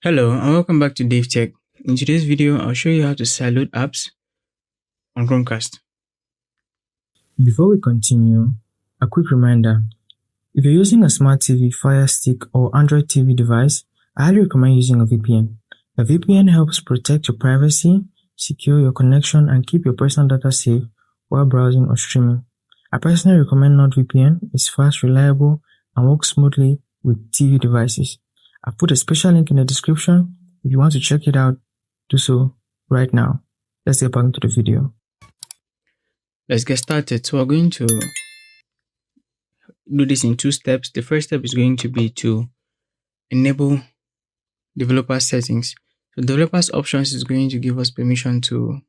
Hello and welcome back to DaveTech. In today's video, I'll show you how to sideload apps on Chromecast. Before we continue, a quick reminder. If you're using a smart TV, Fire Stick, or Android TV device, I highly recommend using a VPN. A VPN helps protect your privacy, secure your connection, and keep your personal data safe while browsing or streaming. I personally recommend NordVPN. It's fast, reliable, and works smoothly with TV devices. I've put a special link in the description. If you want to check it out, do so right now. Let's get back into the video. Let's get started. So we're going to do this in two steps. The first step is going to be to enable developer settings. So developers options is going to give us permission to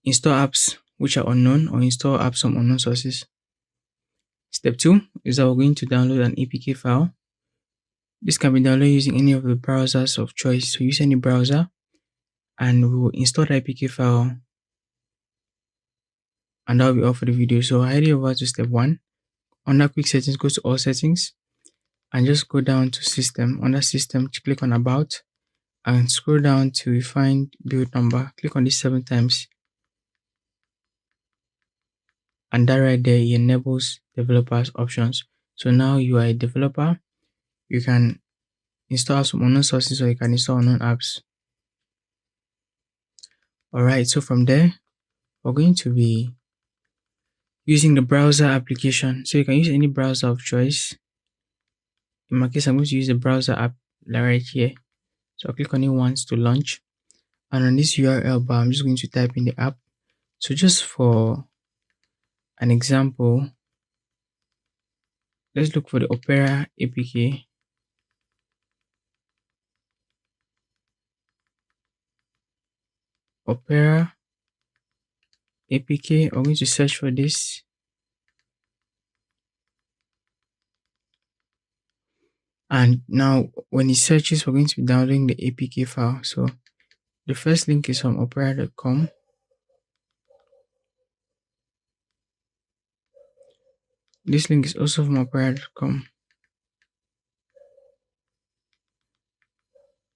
install apps which are unknown or install apps from unknown sources. Step 2 is that we're going to download an APK file. This can be downloaded using any of the browsers of choice. So use any browser and we will install the APK file, and that will be all for the video. So I head over to step 1. Under quick settings, go to all settings and just go down to system. Under system, click on about and scroll down till you find build number. Click on this 7 times, and that right there enables developers options. So now you are a developer, you can install apps from unknown sources or you can install unknown apps. Alright, so from there we're going to be using the browser application. So you can use any browser of choice. In my case, I'm going to use the browser app right here. So I'll click on it once to launch. And on this URL bar, I'm just going to type in the app. So just for an example, let's look for the Opera APK. Opera APK, I'm going to search for this. And now when it searches, we're going to be downloading the APK file. So the first link is from opera.com. This link is also from opera.com.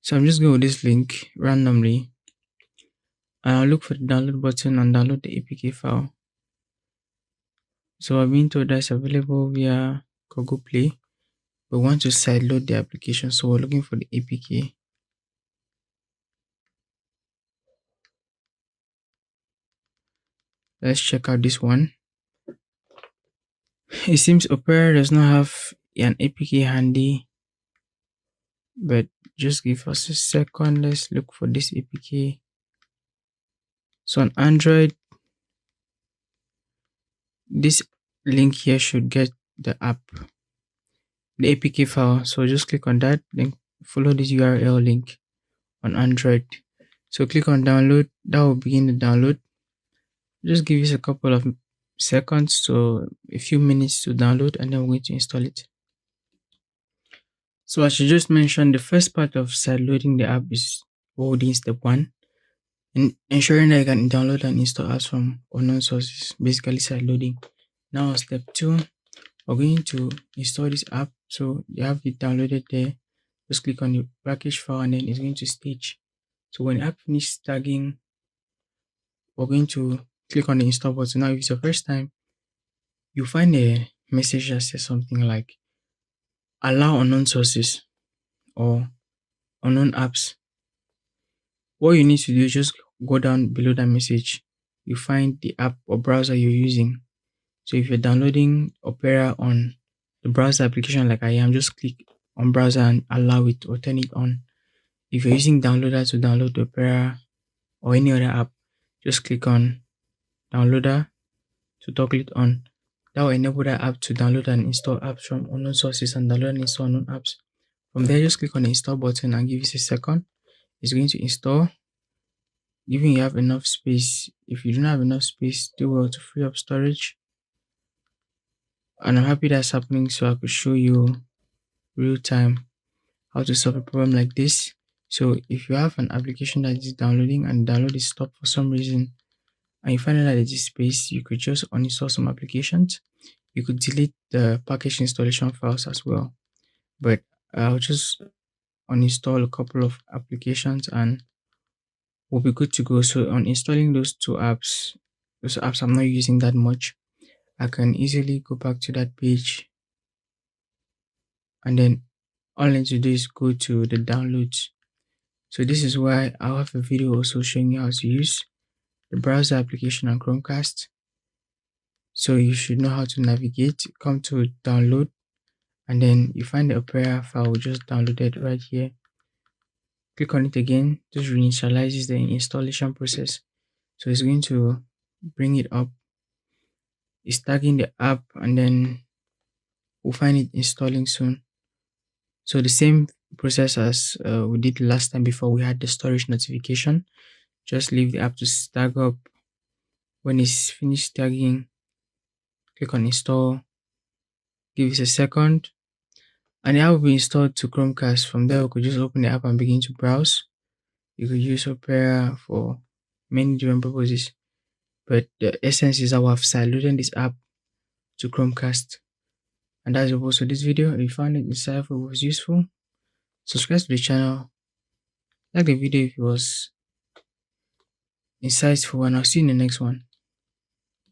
So I'm just going with this link randomly. And I'll look for the download button and download the APK file. So I've been told that's available via Google Play. We want to sideload the application, so we're looking for the APK. Let's check out this one. It seems Opera does not have an APK handy, but just give us a second. Let's look for this APK. So on Android, this link here should get the app, the APK file. So just click on that, then follow this URL link on Android. So click on download. That will begin the download. Just give us a couple of seconds, so a few minutes to download, and then we're going to install it. So as I just mentioned, the first part of sideloading the app is holding step 1 and ensuring that you can download and install apps from unknown sources, basically sideloading. Now step 2, we're going to install this app. So you have it downloaded there. Just click on the package file and then it's going to stage. So when the app finishes tagging, we're going to click on the install button. Now if it's your first time, you find a message that says something like allow unknown sources or unknown apps. What you need to do is just go down below that message. You find the app or browser you're using. So if you're downloading Opera on the browser application like I am, just click on browser and allow it or turn it on. If you're using downloader to download Opera or any other app, just click on downloader to toggle it on. That will enable that app to download and install apps from unknown sources and download and install unknown apps. From there, just click on the install button and give it a second. It's going to install, giving you have enough space. If you don't have enough space, do well to free up storage. And I'm happy that's happening, so I could show you real time how to solve a problem like this. So if you have an application that is downloading and download is stopped for some reason, and you find out that there's space, you could just uninstall some applications. You could delete the package installation files as well. But I'll just uninstall a couple of applications and we'll be good to go. So on installing those apps I'm not using that much, I can easily go back to that page and then all I need to do is go to the downloads. So this is why I'll have a video also showing you how to use the browser application on Chromecast. So you should know how to navigate, come to download, and then you find the Opera file we just downloaded right here. Click on it again, just reinitializes the installation process. So it's going to bring it up. It's tagging the app and then we'll find it installing soon. So the same process as we did last time before we had the storage notification. Just leave the app to tag up. When it's finished tagging, click on install, give it a second, and the app will be installed to Chromecast. From there, we could just open the app and begin to browse. You could use Opera for many different purposes, but the essence is that we have sideloaded this app to Chromecast. And that's the purpose of this video. If you found it insightful, was useful, subscribe to the channel, like the video if it was insightful, and I'll see you in the next one.